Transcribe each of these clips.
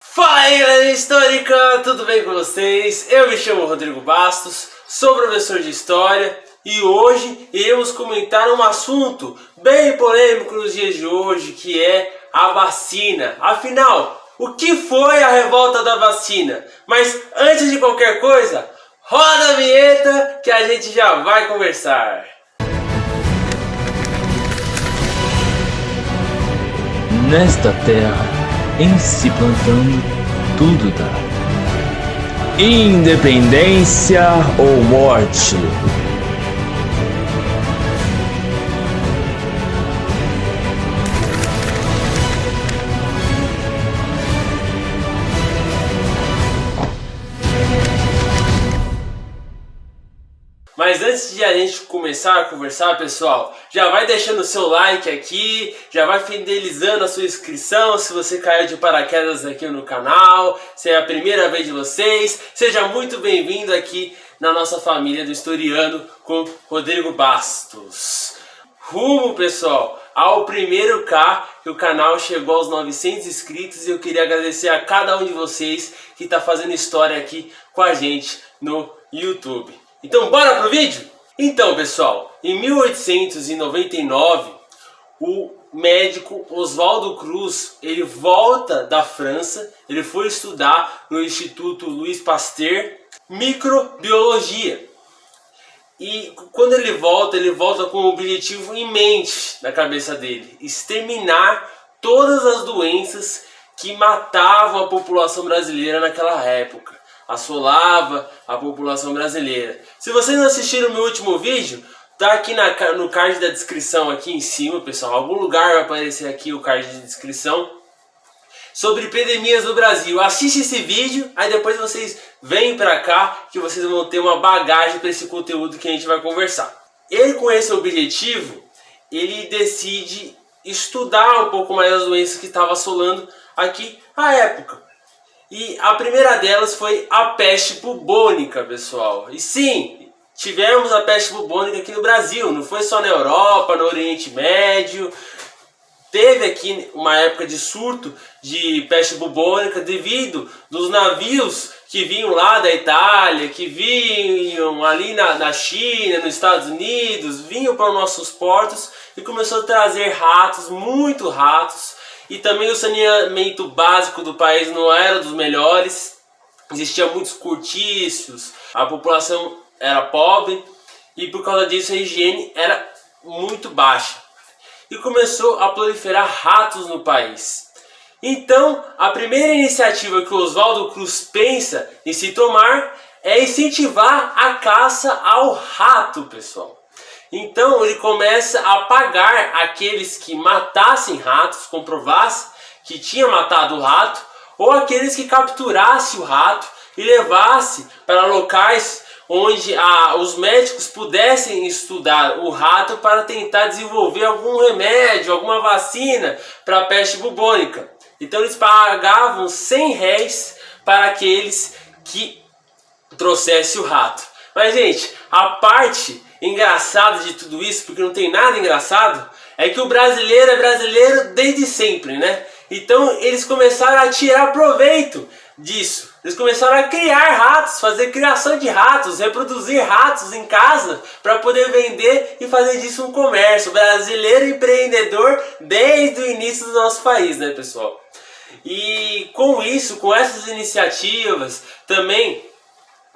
Fala aí, galera histórica, tudo bem com vocês? Eu me chamo Rodrigo Bastos, sou professor de História e hoje iremos comentar um assunto bem polêmico nos dias de hoje, que é a vacina. Afinal, o que foi a revolta da vacina? Mas antes de qualquer coisa, roda a vinheta que a gente já vai conversar. Nesta terra, em se plantando, tudo dá. Independência ou morte? Mas antes de a gente começar a conversar, pessoal, já vai deixando o seu like aqui, já vai fidelizando a sua inscrição se você caiu de paraquedas aqui no canal, se é a primeira vez de vocês. Seja muito bem-vindo aqui na nossa família do Historiando com Rodrigo Bastos. Rumo, pessoal, ao primeiro K, que o canal chegou aos 900 inscritos e eu queria agradecer a cada um de vocês que está fazendo história aqui com a gente no YouTube. Então, bora pro vídeo? Então, pessoal, em 1899, o médico Oswaldo Cruz, ele volta da França, ele foi estudar no Instituto Louis Pasteur microbiologia. E quando ele volta com um objetivo em mente na cabeça dele: exterminar todas as doenças que matavam a população brasileira naquela época. Assolava a população brasileira. Se vocês não assistiram o meu último vídeo, tá aqui no card da descrição aqui em cima, pessoal. Em algum lugar vai aparecer aqui o card de descrição sobre epidemias no Brasil. Assiste esse vídeo, aí depois vocês vêm pra cá que vocês vão ter uma bagagem para esse conteúdo que a gente vai conversar. Ele, com esse objetivo, ele decide estudar um pouco mais as doenças que estavam assolando aqui à época. E a primeira delas foi a peste bubônica, pessoal. E sim, tivemos a peste bubônica aqui no Brasil, não foi só na Europa, no Oriente Médio. Teve aqui uma época de surto de peste bubônica devido dos navios que vinham lá da Itália, que vinham ali na China, nos Estados Unidos, vinham para os nossos portos e começou a trazer ratos, muito ratos. E também o saneamento básico do país não era dos melhores, existiam muitos cortiços, a população era pobre e por causa disso a higiene era muito baixa. E começou a proliferar ratos no país. Então, a primeira iniciativa que o Oswaldo Cruz pensa em se tomar é incentivar a caça ao rato, pessoal. Então ele começa a pagar aqueles que matassem ratos, comprovassem que tinha matado o rato, ou aqueles que capturassem o rato e levassem para locais onde os médicos pudessem estudar o rato para tentar desenvolver algum remédio, alguma vacina para a peste bubônica. Então eles pagavam R$100 para aqueles que trouxessem o rato. Mas, gente, a parte engraçada de tudo isso, porque não tem nada engraçado, é que o brasileiro é brasileiro desde sempre, né? Então eles começaram a tirar proveito disso. Eles começaram a criar ratos, fazer criação de ratos, reproduzir ratos em casa para poder vender e fazer disso um comércio. Brasileiro empreendedor desde o início do nosso país, né, pessoal? E com isso, com essas iniciativas, também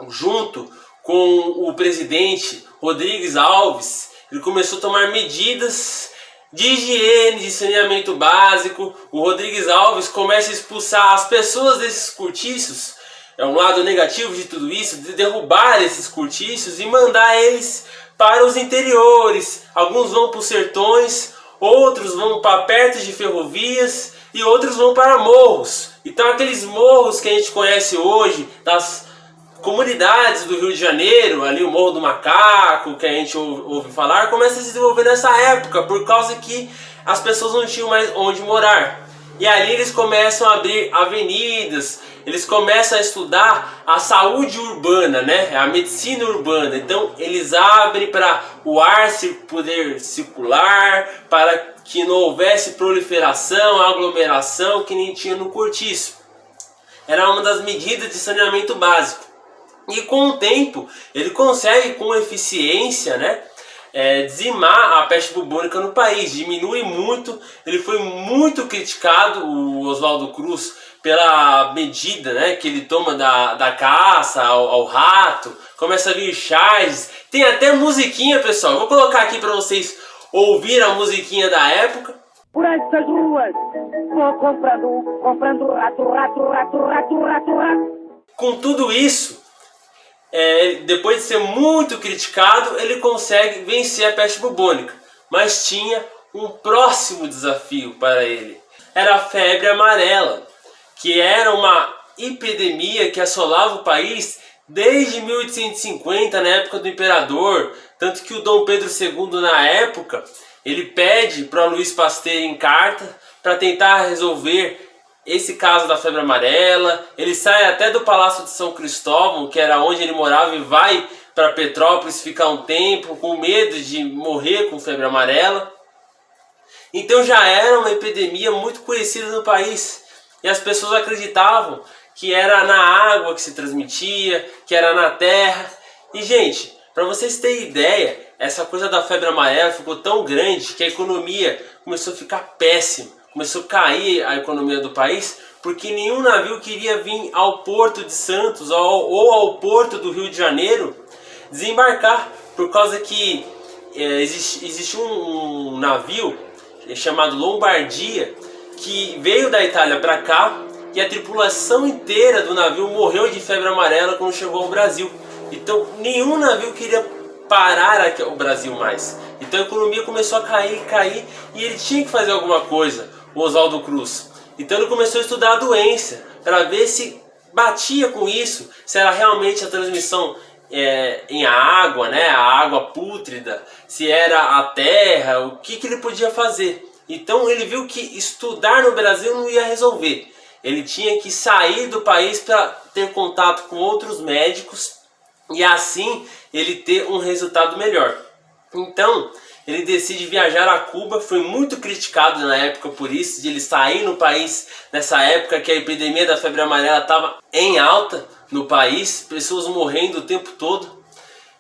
junto com o presidente Rodrigues Alves, ele começou a tomar medidas de higiene, de saneamento básico. O Rodrigues Alves começa a expulsar as pessoas desses cortiços. É um lado negativo de tudo isso, de derrubar esses cortiços e mandar eles para os interiores. Alguns vão para os sertões, outros vão para perto de ferrovias e outros vão para morros. Então aqueles morros que a gente conhece hoje, das comunidades do Rio de Janeiro, ali o Morro do Macaco, que a gente ouve falar, começa a se desenvolver nessa época, por causa que as pessoas não tinham mais onde morar. E ali eles começam a abrir avenidas, eles começam a estudar a saúde urbana, né? A medicina urbana. Então eles abrem para o ar poder circular, para que não houvesse proliferação, aglomeração que nem tinha no cortiço. era uma das medidas de saneamento básico. E com o tempo, ele consegue com eficiência, né, dizimar a peste bubônica no país, diminui muito. Ele foi muito criticado, o Oswaldo Cruz, pela medida, né, que ele toma da caça ao rato. Começa a vir charges, tem até musiquinha, pessoal. Eu vou colocar aqui para vocês ouvir a musiquinha da época. Por essas ruas, vou comprando rato. Com tudo isso, depois de ser muito criticado, ele consegue vencer a peste bubônica. Mas tinha um próximo desafio para ele. Era a febre amarela, que era uma epidemia que assolava o país desde 1850, na época do imperador. Tanto que o Dom Pedro II, na época, ele pede para Luiz Pasteur em carta para tentar resolver esse caso da febre amarela. Ele sai até do Palácio de São Cristóvão, que era onde ele morava, e vai para Petrópolis ficar um tempo com medo de morrer com febre amarela. Então já era uma epidemia muito conhecida no país, e as pessoas acreditavam que era na água que se transmitia, que era na terra. E gente, para vocês terem ideia, essa coisa da febre amarela ficou tão grande que a economia começou a ficar péssima. Começou a cair a economia do país, porque nenhum navio queria vir ao Porto de Santos ou ao Porto do Rio de Janeiro desembarcar, por causa que existe um navio chamado Lombardia, que veio da Itália para cá, e a tripulação inteira do navio morreu de febre amarela quando chegou ao Brasil. Então nenhum navio queria parar aqui o Brasil mais. Então a economia começou a cair, e ele tinha que fazer alguma coisa, o Oswaldo Cruz. Então ele começou a estudar a doença, para ver se batia com isso, se era realmente a transmissão em água, né, a água pútrida, se era a terra, o que ele podia fazer. Então ele viu que estudar no Brasil não ia resolver. Ele tinha que sair do país para ter contato com outros médicos, e assim ele ter um resultado melhor. Então ele decide viajar a Cuba. Foi muito criticado na época por isso, de ele sair no país nessa época que a epidemia da febre amarela estava em alta no país, pessoas morrendo o tempo todo.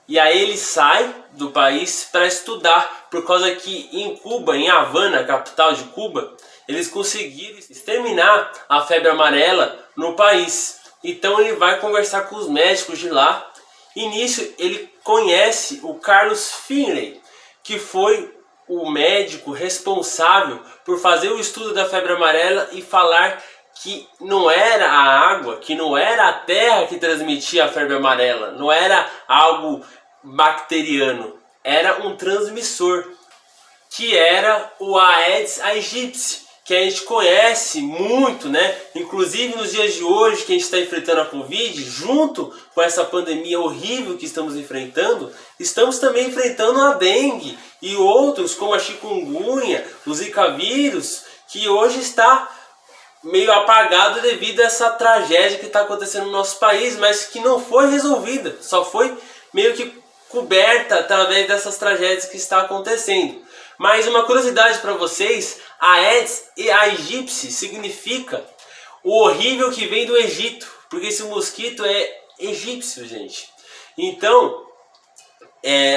E aí ele sai do país para estudar, por causa que em Cuba, em Havana, capital de Cuba, eles conseguiram exterminar a febre amarela no país. Então ele vai conversar com os médicos de lá, e nisso ele conhece o Carlos Finlay, que foi o médico responsável por fazer o estudo da febre amarela e falar que não era a água, que não era a terra que transmitia a febre amarela, não era algo bacteriano, era um transmissor, que era o Aedes aegypti, que a gente conhece muito, né? Inclusive nos dias de hoje, que a gente está enfrentando a Covid, junto com essa pandemia horrível que estamos enfrentando, estamos também enfrentando a dengue e outros, como a chikungunya, o zika vírus, que hoje está meio apagado devido a essa tragédia que está acontecendo no nosso país, mas que não foi resolvida, só foi meio que coberta através dessas tragédias que está acontecendo. Mas uma curiosidade para vocês, Aedes aegypti significa o horrível que vem do Egito, porque esse mosquito é egípcio, gente. Então,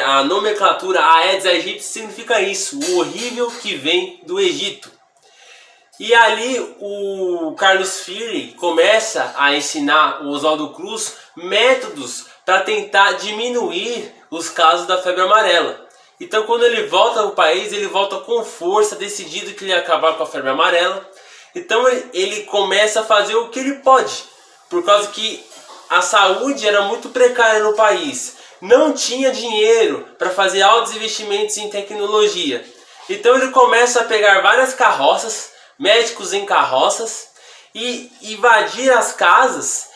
a nomenclatura Aedes aegypti significa isso, o horrível que vem do Egito. E ali o Carlos Finlay começa a ensinar o Oswaldo Cruz métodos para tentar diminuir os casos da febre amarela. Então quando ele volta ao país, ele volta com força, decidido que ele ia acabar com a febre amarela. Então ele começa a fazer o que ele pode, por causa que a saúde era muito precária no país. Não tinha dinheiro para fazer altos investimentos em tecnologia. Então ele começa a pegar várias carroças, médicos em carroças, e invadir as casas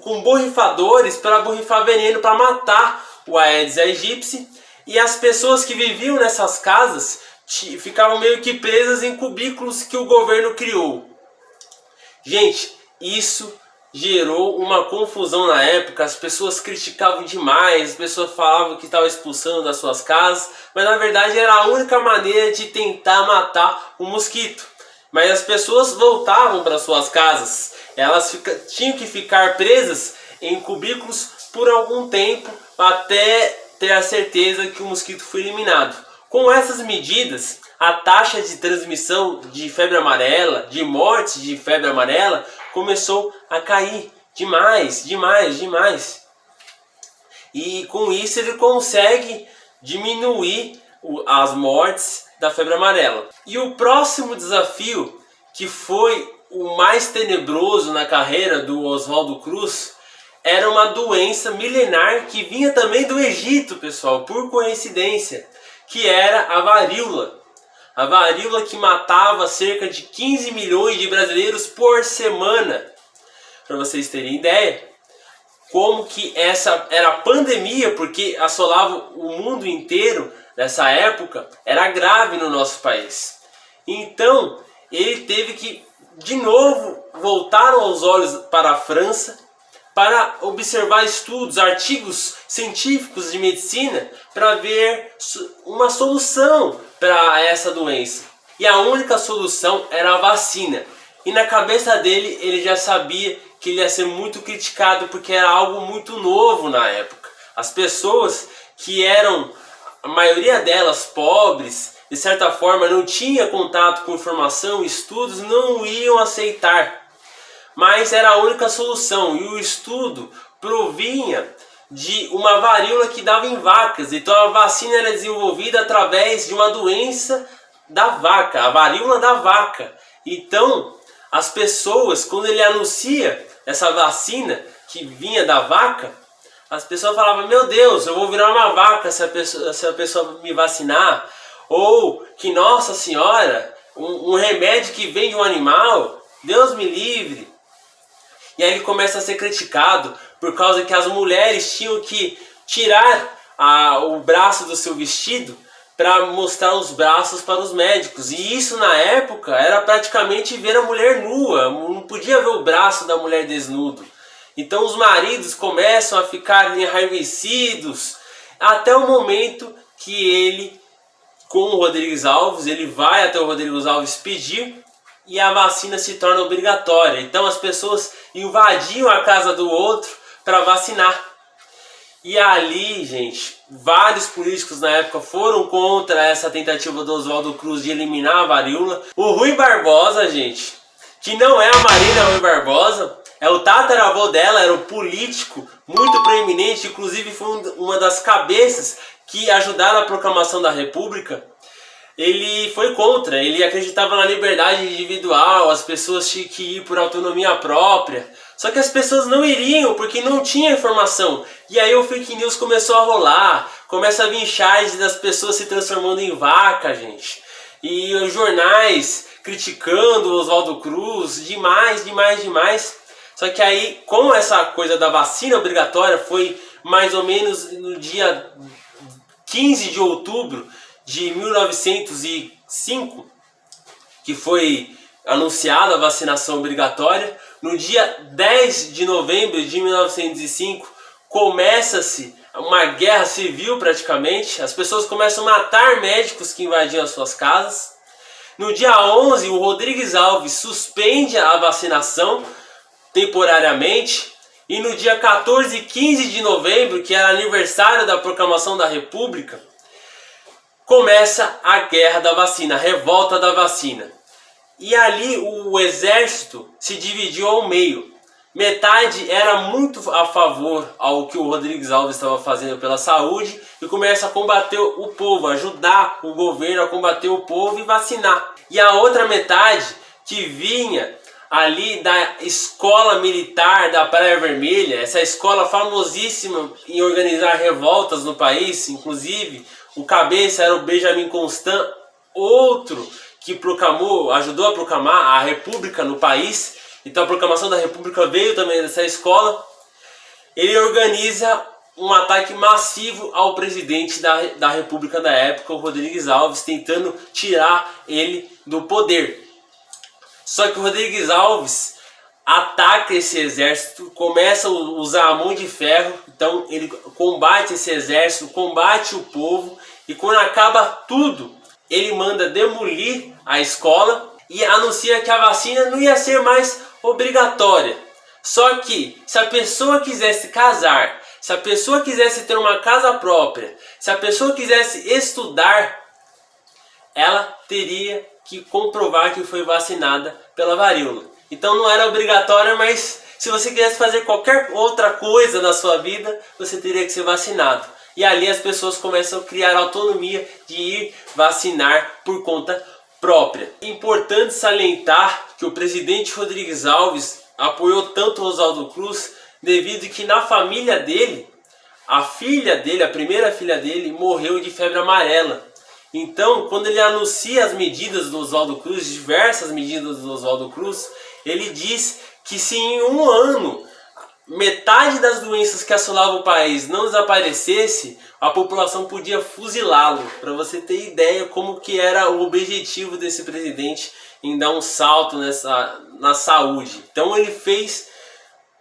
com borrifadores para borrifar veneno para matar o Aedes aegypti. E as pessoas que viviam nessas casas ficavam meio que presas em cubículos que o governo criou. Gente, isso gerou uma confusão na época. As pessoas criticavam demais, as pessoas falavam que estavam expulsando das suas casas, mas na verdade era a única maneira de tentar matar o mosquito. mas as pessoas voltavam para suas casas. Elas tinham que ficar presas em cubículos por algum tempo até ter a certeza que o mosquito foi eliminado. Com essas medidas, a taxa de transmissão de febre amarela, de mortes de febre amarela, começou a cair demais. E com isso ele consegue diminuir as mortes da febre amarela. E o próximo desafio, que foi o mais tenebroso na carreira do Oswaldo Cruz, era uma doença milenar que vinha também do Egito, pessoal, por coincidência, que era a varíola. A varíola que matava cerca de 15 milhões de brasileiros por semana. Para vocês terem ideia, como que essa era a pandemia, porque assolava o mundo inteiro nessa época, era grave no nosso país. Então, ele teve que, de novo, voltar os olhos para a França, para observar estudos, artigos científicos de medicina, para ver uma solução para essa doença. E a única solução era a vacina. E na cabeça dele, ele já sabia que ele ia ser muito criticado, porque era algo muito novo na época. As pessoas que eram, a maioria delas, pobres, de certa forma não tinha contato com informação, estudos, não iam aceitar. Mas era a única solução, e o estudo provinha de uma varíola que dava em vacas. Então a vacina era desenvolvida através de uma doença da vaca, a varíola da vaca. Então as pessoas, quando ele anuncia essa vacina que vinha da vaca, as pessoas falavam: meu Deus, eu vou virar uma vaca se a pessoa me vacinar. Ou que, Nossa Senhora, um remédio que vem de um animal, Deus me livre. E aí ele começa a ser criticado por causa que as mulheres tinham que tirar o braço do seu vestido para mostrar os braços para os médicos. E isso na época era praticamente ver a mulher nua, não podia ver o braço da mulher desnudo. Então os maridos começam a ficar enraivecidos, até o momento que ele, com o Rodrigues Alves, ele vai até o Rodrigues Alves pedir, e a vacina se torna obrigatória. Então as pessoas invadiam a casa do outro para vacinar. E ali, gente, vários políticos na época foram contra essa tentativa do Oswaldo Cruz de eliminar a varíola. O Rui Barbosa, gente, que não é a Marina Rui Barbosa, é o tataravô dela, era um político muito proeminente, inclusive foi uma das cabeças que ajudaram a proclamação da República. Ele foi contra, ele acreditava na liberdade individual, as pessoas tinham que ir por autonomia própria. Só que as pessoas não iriam porque não tinha informação. E aí o fake news começou a rolar, começa a vir charges das pessoas se transformando em vaca, gente. E os jornais criticando o Oswaldo Cruz, demais. Só que aí, com essa coisa da vacina obrigatória, foi mais ou menos no dia 15 de outubro de 1905, que foi anunciada a vacinação obrigatória. No dia 10 de novembro de 1905, começa-se uma guerra civil praticamente. As pessoas começam a matar médicos que invadiam as suas casas. No dia 11, o Rodrigues Alves suspende a vacinação temporariamente. E no dia 14 e 15 de novembro, que era aniversário da proclamação da República, começa a guerra da vacina, a revolta da vacina. E ali o exército se dividiu ao meio. Metade era muito a favor ao que o Rodrigues Alves estava fazendo pela saúde e começa a combater o povo, ajudar o governo a combater o povo e vacinar. E a outra metade, que vinha ali da escola militar da Praia Vermelha, essa escola famosíssima em organizar revoltas no país, inclusive o cabeça era o Benjamin Constant, outro que ajudou a proclamar a República no país. Então a proclamação da República veio também dessa escola. Ele organiza um ataque massivo ao presidente da República da época, o Rodrigues Alves, tentando tirar ele do poder. Só que o Rodrigues Alves ataca esse exército, começa a usar a mão de ferro. Então ele combate esse exército, combate o povo, e quando acaba tudo, ele manda demolir a escola e anuncia que a vacina não ia ser mais obrigatória. Só que se a pessoa quisesse casar, se a pessoa quisesse ter uma casa própria, se a pessoa quisesse estudar, ela teria que comprovar que foi vacinada pela varíola. Então não era obrigatória, mas se você quisesse fazer qualquer outra coisa na sua vida, você teria que ser vacinado. E ali as pessoas começam a criar autonomia de ir vacinar por conta própria. É importante salientar que o presidente Rodrigues Alves apoiou tanto o Oswaldo Cruz devido que na família dele, a primeira filha dele, morreu de febre amarela. Então, quando ele anuncia as medidas do Oswaldo Cruz, diversas medidas do Oswaldo Cruz, ele diz que se em um ano metade das doenças que assolavam o país não desaparecesse, a população podia fuzilá-lo. Para você ter ideia como que era o objetivo desse presidente em dar um salto na saúde. Então ele fez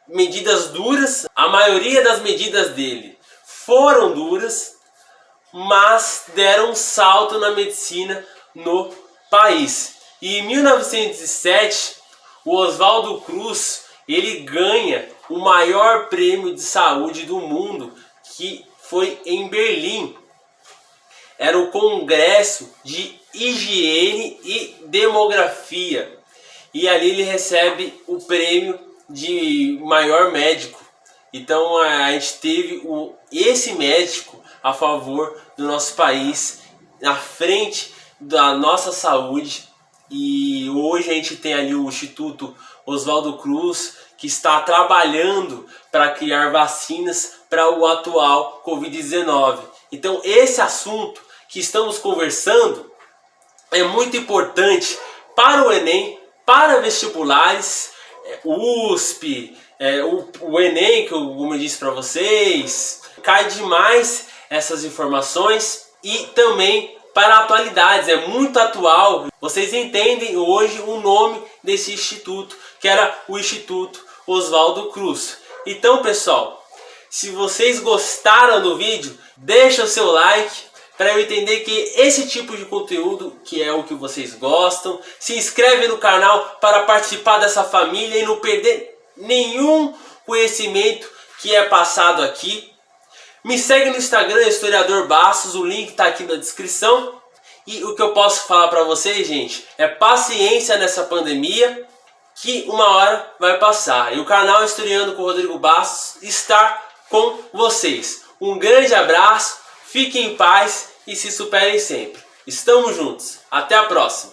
medidas duras, a maioria das medidas dele foram duras, mas deram um salto na medicina no país. E em 1907, o Oswaldo Cruz, ele ganha o maior prêmio de saúde do mundo, que foi em Berlim. Era o Congresso de Higiene e Demografia. E ali ele recebe o prêmio de maior médico. Então a gente teve esse médico a favor do nosso país, na frente da nossa saúde. E hoje a gente tem ali o Instituto Oswaldo Cruz, que está trabalhando para criar vacinas para o atual Covid-19. Então esse assunto que estamos conversando é muito importante para o Enem, para vestibulares, USP, o Enem, que eu, como eu disse para vocês, cai demais essas informações, e também para atualidades, é muito atual. Vocês entendem hoje o nome desse instituto, que era o Instituto Oswaldo Cruz. Então, pessoal, se vocês gostaram do vídeo, deixa o seu like para eu entender que esse tipo de conteúdo que é o que vocês gostam. Se inscreve no canal para participar dessa família e não perder nenhum conhecimento que é passado aqui. Me segue no Instagram, Historiador Bastos, o link está aqui na descrição. E o que eu posso falar para vocês, gente, é paciência nessa pandemia, que uma hora vai passar. E o canal Historiando com Rodrigo Bastos está com vocês. Um grande abraço, fiquem em paz e se superem sempre. Estamos juntos. Até a próxima.